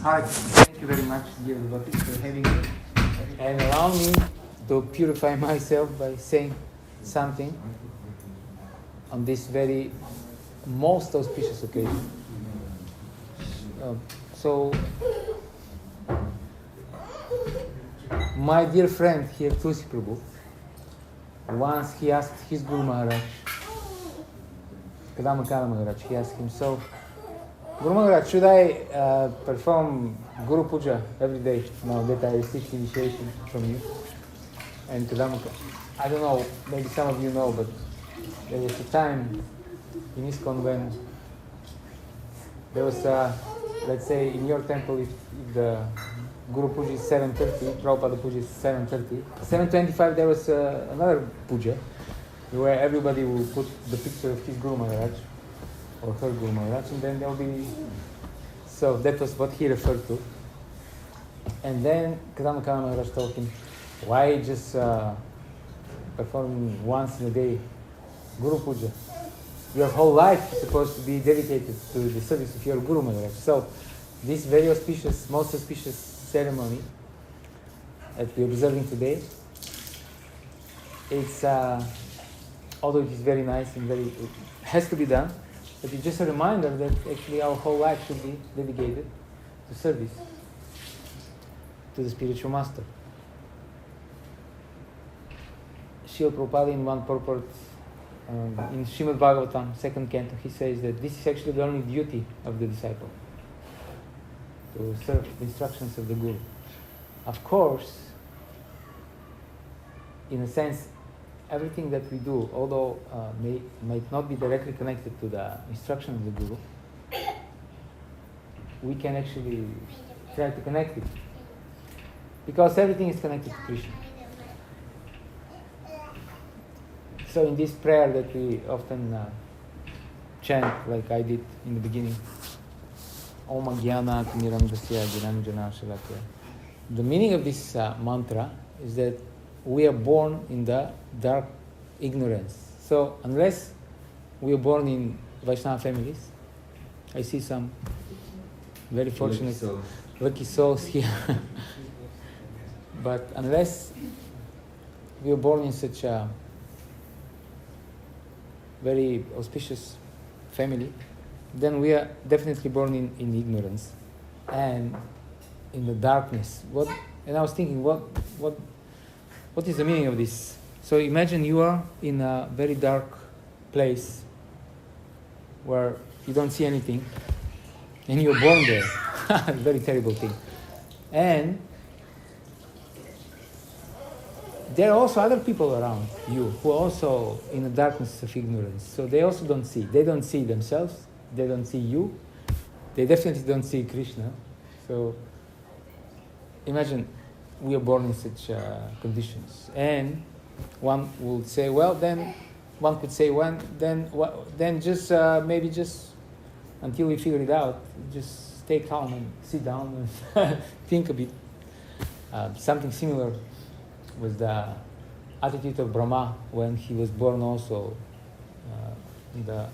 Hi, thank you very much, dear devotees, for having me and allow me to purify myself by saying something on this very most auspicious occasion. So, my dear friend here, Tulsi Prabhu, once he asked his Guru Maharaj, Kadama Maharaj, he asked him, so, Guru Maharaj, should I perform Guru Puja every day now that I received initiation from you? And Kadama, I don't know, maybe some of you know, but there was a time in ISKCON when there was, let's say, in your temple, if the Guru Puja is 7:30, Prabhupada Puja is 7:30. 7:25 there was another puja where everybody will put the picture of his Guru Maharaj or her Guru Maharaj, and then there'll be... So that was what he referred to. And then Kadama Maharaj told him, why just performing once in a day Guru Puja? Your whole life is supposed to be dedicated to the service of your Guru Maharaj. So this very auspicious, most auspicious ceremony that we're observing today, it's, although it is very nice and it has to be done, but it's just a reminder that actually our whole life should be dedicated to service to the spiritual master. Srila Prabhupada in one purport in Srimad Bhagavatam, 2nd canto, he says that this is actually the only duty of the disciple, to serve the instructions of the Guru. Of course, in a sense, everything that we do, although might not be directly connected to the instruction of the Guru, we can actually try to connect it, because everything is connected to Krishna. So in this prayer that we often chant, like I did in the beginning, Om Jnana Timirandasya Jnananjana Shalakya. The meaning of this mantra is that we are born in the dark ignorance. So unless we are born in Vaishnava families, I see some very fortunate lucky souls here. But unless we are born in such a very auspicious family, then we are definitely born in ignorance and in the darkness. And I was thinking, what is the meaning of this? So imagine you are in a very dark place where you don't see anything, and you're born there. Very terrible thing. And there are also other people around you who are also in the darkness of ignorance. So they also don't see. They don't see themselves. They don't see you. They definitely don't see Krishna. So imagine we are born in such conditions. And one would say, well, then one could say, then just maybe just until we figure it out, just stay calm and sit down and think a bit. Something similar was the attitude of Brahma when he was born also in the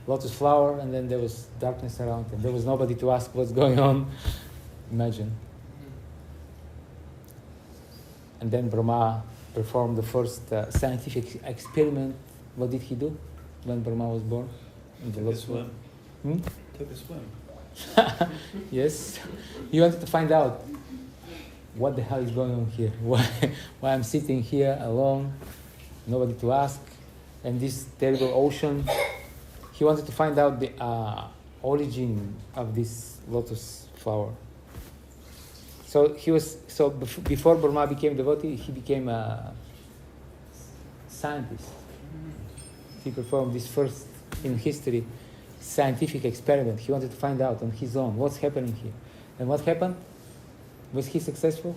lotus flower, and then there was darkness around and there was nobody to ask what's going on. Imagine. And then Brahma performed the first scientific experiment. What did he do when Brahma was born? Took a swim. Took a swim. Yes. He wanted to find out what the hell is going on here. Why I'm sitting here alone, nobody to ask, and this terrible ocean. He wanted to find out the origin of this lotus flower. So before Brahma became devotee, he became a scientist. He performed this first in history scientific experiment. He wanted to find out on his own what's happening here. And what happened? Was he successful?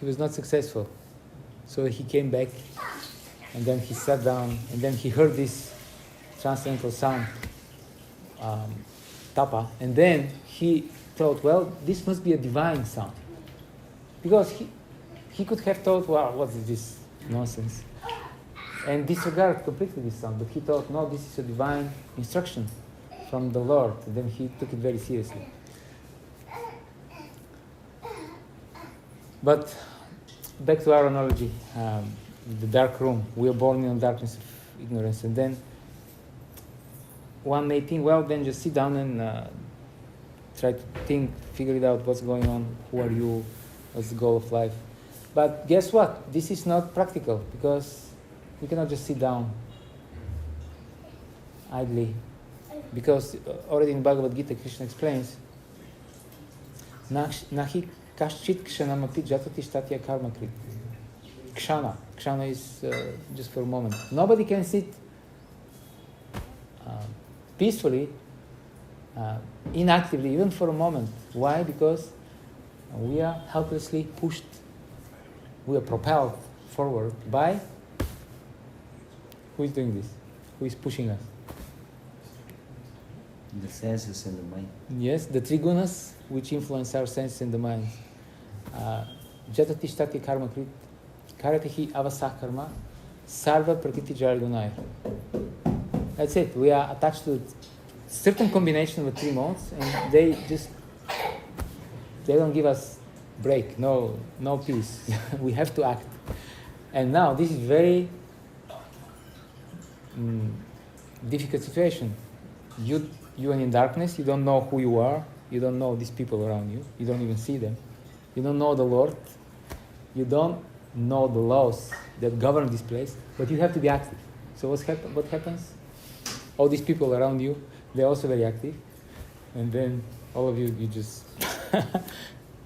He was not successful. So he came back, and then he sat down, and then he heard this transcendental sound, tapa, and then he thought, well, this must be a divine sound. Because he could have thought, wow, what is this nonsense? And disregard completely this sound. But he thought, no, this is a divine instruction from the Lord. Then he took it very seriously. But back to our analogy, the dark room. We are born in the darkness of ignorance, and then one may think, well, then just sit down and try to think, figure it out, what's going on, who are you, what's the goal of life. But guess what? This is not practical, because we cannot just sit down idly. Because already in Bhagavad Gita, Krishna explains, Nahi kaschit kshanamapi jatati shtatya karma krit. Kshana. Kshana is just for a moment. Nobody can sit peacefully, inactively, even for a moment. Why? Because we are helplessly pushed. We are propelled forward by who is doing this? Who is pushing us? The senses and the mind. Yes, the three gunas which influence our senses and the mind. Jatati shtati karma krit, karatihi avasah karma, sarva prakriti jargunaya. That's it. We are attached to a certain combination of the three modes, and they don't give us break, no peace. We have to act. And now this is very difficult situation. You are in darkness, you don't know who you are, you don't know these people around you, you don't even see them, you don't know the Lord, you don't know the laws that govern this place, but you have to be active. So what happens? All these people around you, they're also very active, and then all of you just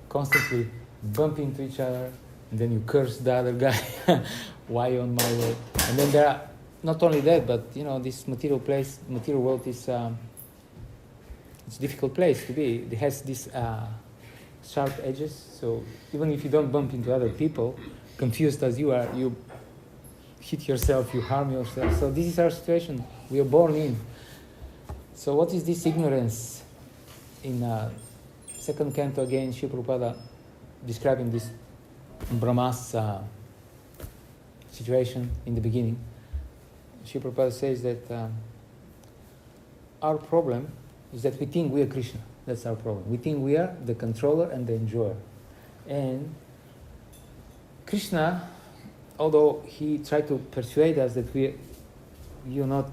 constantly bump into each other, and then you curse the other guy, why on my way? And then there are not only that, but this material world is it's a difficult place to be. It has these sharp edges, so even if you don't bump into other people, confused as you are, you hit yourself, you harm yourself. So this is our situation. We are born in. So what is this ignorance? In second canto again, Srila Prabhupada describing this Brahma's situation in the beginning. Srila Prabhupada says that our problem is that we think we are Krishna. That's our problem. We think we are the controller and the enjoyer. And Krishna, although he tried to persuade us that you're not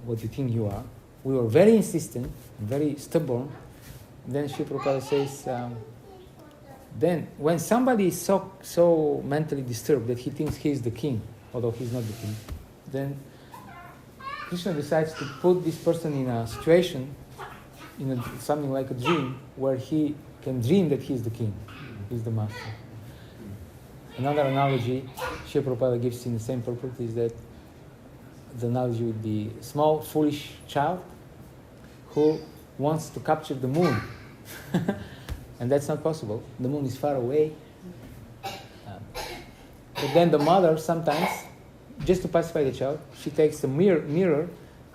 what you think you are, we were very insistent, very stubborn. Then Srila Prabhupada says, then when somebody is so mentally disturbed that he thinks he is the king, although he's not the king, then Krishna decides to put this person in a situation, something like a dream, where he can dream that he is the king, he is the master. Another analogy Srila Prabhupada gives in the same purport is that the analogy would be a small, foolish child who wants to capture the moon. And that's not possible. The moon is far away. But then the mother sometimes, just to pacify the child, she takes a mirror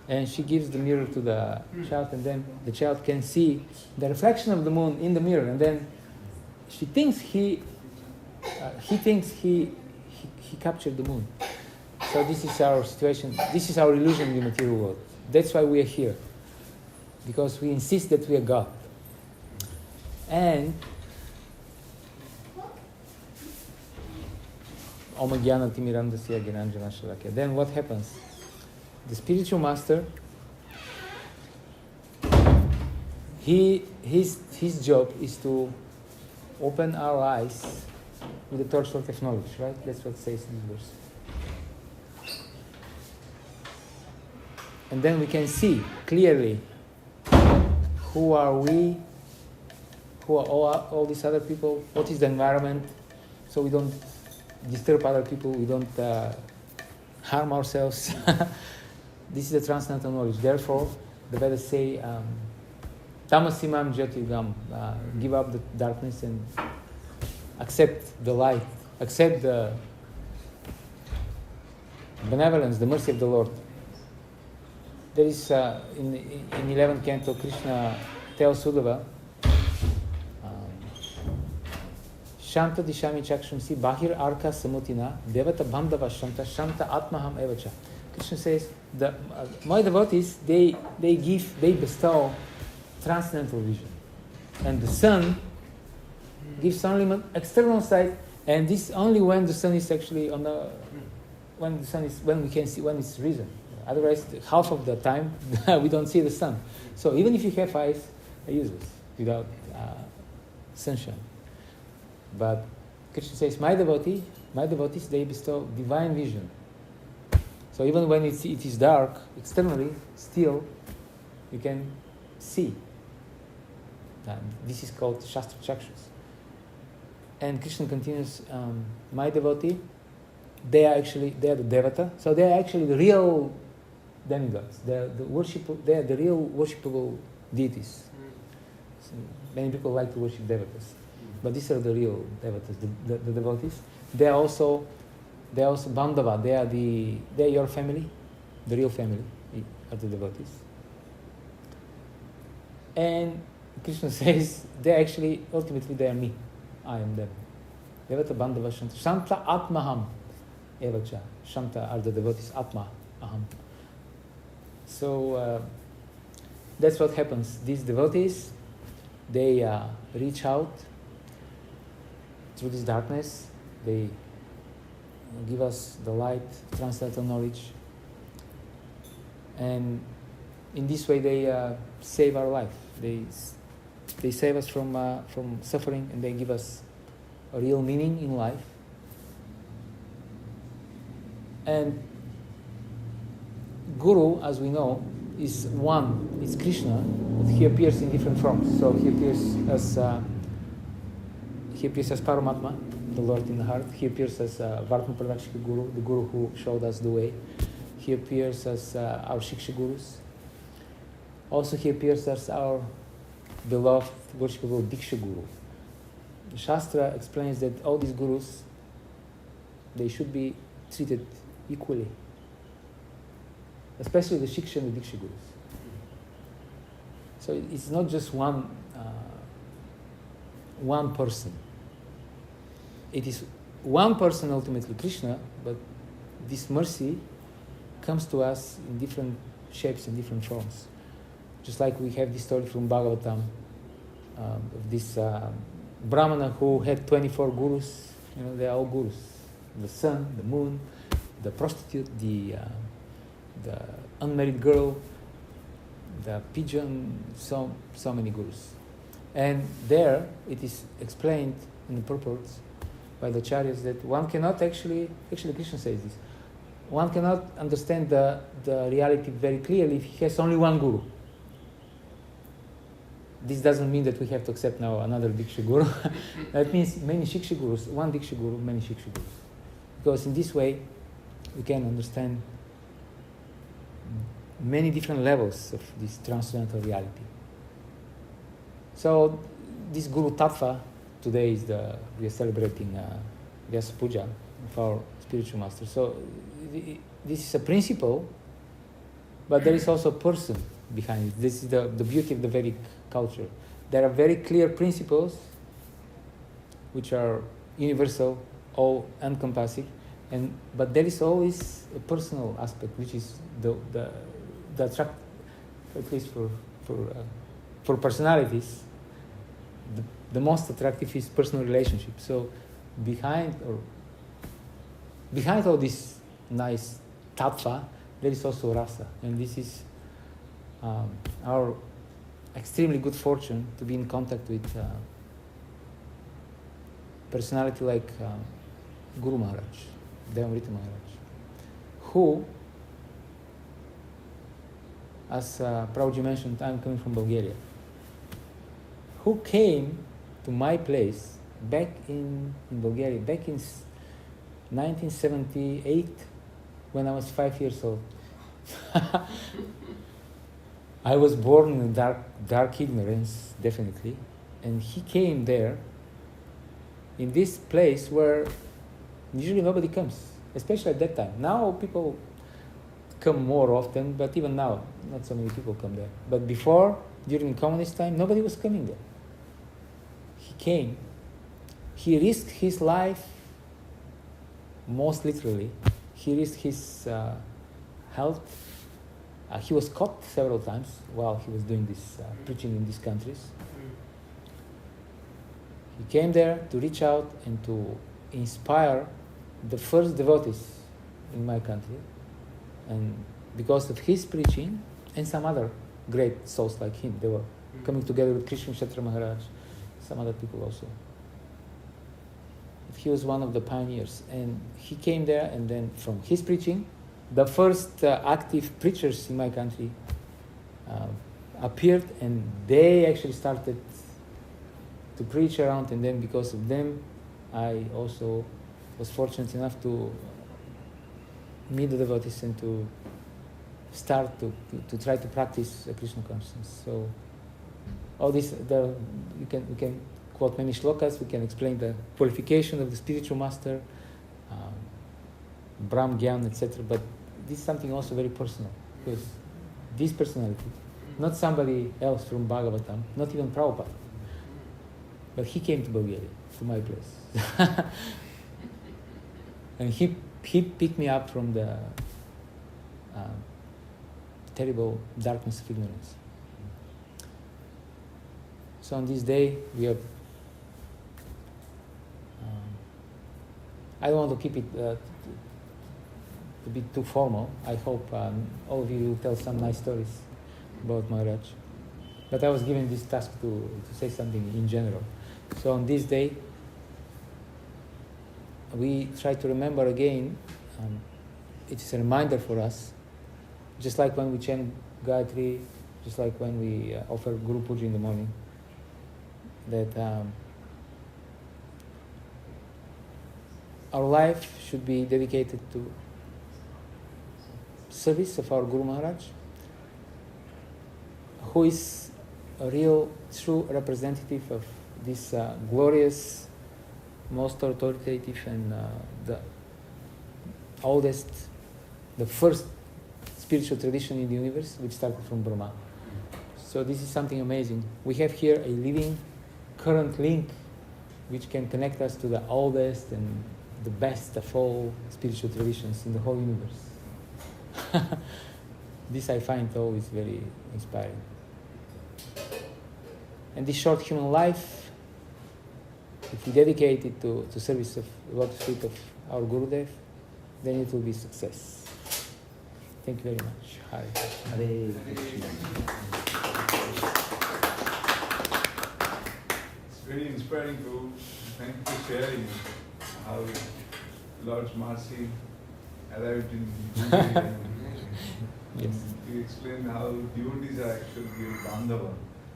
and she gives the mirror to the child, and then the child can see the reflection of the moon in the mirror, and then she thinks he captured the moon. So this is our situation. This is our illusion in the material world. That's why we are here, because we insist that we are God. And then what happens? The spiritual master, his job is to open our eyes with the torchlight of knowledge, right? That's what it says in this verse. And then we can see clearly who are we, who are all these other people, what is the environment, so we don't disturb other people, we don't harm ourselves. This is the transcendental knowledge. Therefore, the Vedas say, Tamasimam Jyotirgam, give up the darkness and accept the light, accept the benevolence, the mercy of the Lord. There is, in 11th canto, Krishna tells Sudava, Shanta dishami chakshunsi bahir arka samutina devata bandhava shanta shanta atmaham evacha. Krishna says, my devotees, they bestow transcendental vision. And the sun gives only external sight, and this only when the sun is actually when we can see, when it's risen. Otherwise, half of the time we don't see the sun. So even if you have eyes, they're useless without sunshine. But Krishna says, my devotees, they bestow divine vision. So even when it is dark externally, still you can see. This is called Shastra Chakshus. And Krishna continues, my devotee, they are the Devata, so they are actually the real demigods. They are the real worshipable deities. So many people like to worship Devatas, but these are the real Devatas, the devotees. They are also Bandhava. They are your family, the real family of the devotees. And Krishna says ultimately they are me. I am them. Devata Bandhava Shanta. Shanta Atmaham Evacha. Shanta are the devotees. Atma Aham. So that's what happens. These devotees, they reach out through this darkness. They give us the light, transcendental knowledge. And in this way they save our life. They save us from suffering, and they give us a real meaning in life. And Guru, as we know, is one. It's Krishna, but he appears in different forms. So he appears as Paramatma, the Lord in the heart. He appears as Vartma Pradakshika Guru, the Guru who showed us the way. He appears as our Shiksha Gurus. Also, he appears as our beloved, worshipable Diksha Guru. The Shastra explains that all these Gurus, they should be treated equally, especially the Shiksha and the Diksha Gurus. So it's not just one person. It is one person, ultimately Krishna, but this mercy comes to us in different shapes and different forms. Just like we have this story from Bhagavatam, of this Brahmana who had 24 gurus. They are all gurus. The sun, the moon, the prostitute, the unmarried girl, the pigeon, so many gurus. And there it is explained in the purports by the Acharyas that one cannot actually Krishna says this, one cannot understand the reality very clearly if he has only one guru. This doesn't mean that we have to accept now another Diksha Guru. That means many Shiksha Gurus, one Diksha Guru, many Shiksha Gurus. Because in this way, we can understand many different levels of this transcendental reality. So this Guru Tattva, today we are celebrating Vyasa-puja of our spiritual master. So this is a principle, but there is also a person behind it. This is the beauty of the Vedic culture. There are very clear principles which are universal, all encompassing, but there is always a personal aspect, which is the attract, at least for personalities, the most attractive is personal relationship. So behind all this nice tattva, there is also rasa, and this is our extremely good fortune to be in contact with personality like Guru Maharaj, Devamrita Maharaj, who, as Prabhuji mentioned, I'm coming from Bulgaria, who came to my place back in Bulgaria, back in 1978, when I was 5 years old. I was born in dark ignorance, definitely, and he came there in this place where usually nobody comes, especially at that time. Now people come more often, but even now, not so many people come there. But before, during communist time, nobody was coming there. He came. He risked his life, most literally. He risked his health. He was caught several times while he was doing this preaching in these countries. He came there to reach out and to inspire the first devotees in my country, and because of his preaching and some other great souls like him, they were coming together with Krishna Kshetra Maharaj, some other people also. He was one of the pioneers, and he came there, and then from his preaching, the first active preachers in my country appeared, and they actually started to preach around, and then because of them, I also was fortunate enough to meet the devotees and to start to try to practice Krishna consciousness. So all this, we can quote many shlokas, we can explain the qualification of the spiritual master, Brahm Gyan, etc. But this is something also very personal, because this personality, not somebody else from Bhagavatam, not even Prabhupada, but he came to Bulgaria, to my place. And he picked me up from the terrible darkness of ignorance. So on this day, we have. I don't want to keep it to be too formal. I hope all of you will tell some nice stories about Maharaj. But I was given this task to say something in general. So on this day, we try to remember again. It is a reminder for us, just like when we chant Gayatri, just like when we offer Guru Puja in the morning, that our life should be dedicated to service of our Guru Maharaj, who is a real, true representative of this glorious, most authoritative and the oldest, the first spiritual tradition in the universe, which started from Brahma. So this is something amazing. We have here a living, current link which can connect us to the oldest and the best of all spiritual traditions in the whole universe. This I find always very inspiring. And this short human life, if we dedicate it to service of the lotus feet of our Gurudev, then it will be success. Thank you very much. Hare Hare Krishna. It's very inspiring to thank you for sharing how Lord's mercy arrived in India. Yes. You explained how devotees are actually your Bandhava.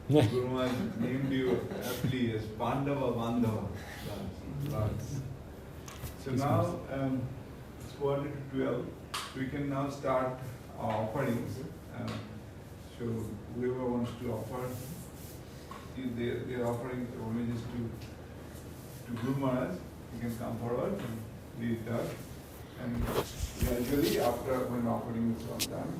Guru Maharaj named you aptly as Pandava Bandhava. Lords. So now it's 1:12. We can now start our offerings. So whoever wants to offer, their offering homages to Guru Maharaj, you can come forward and lead that. And gradually, after when offering is all done,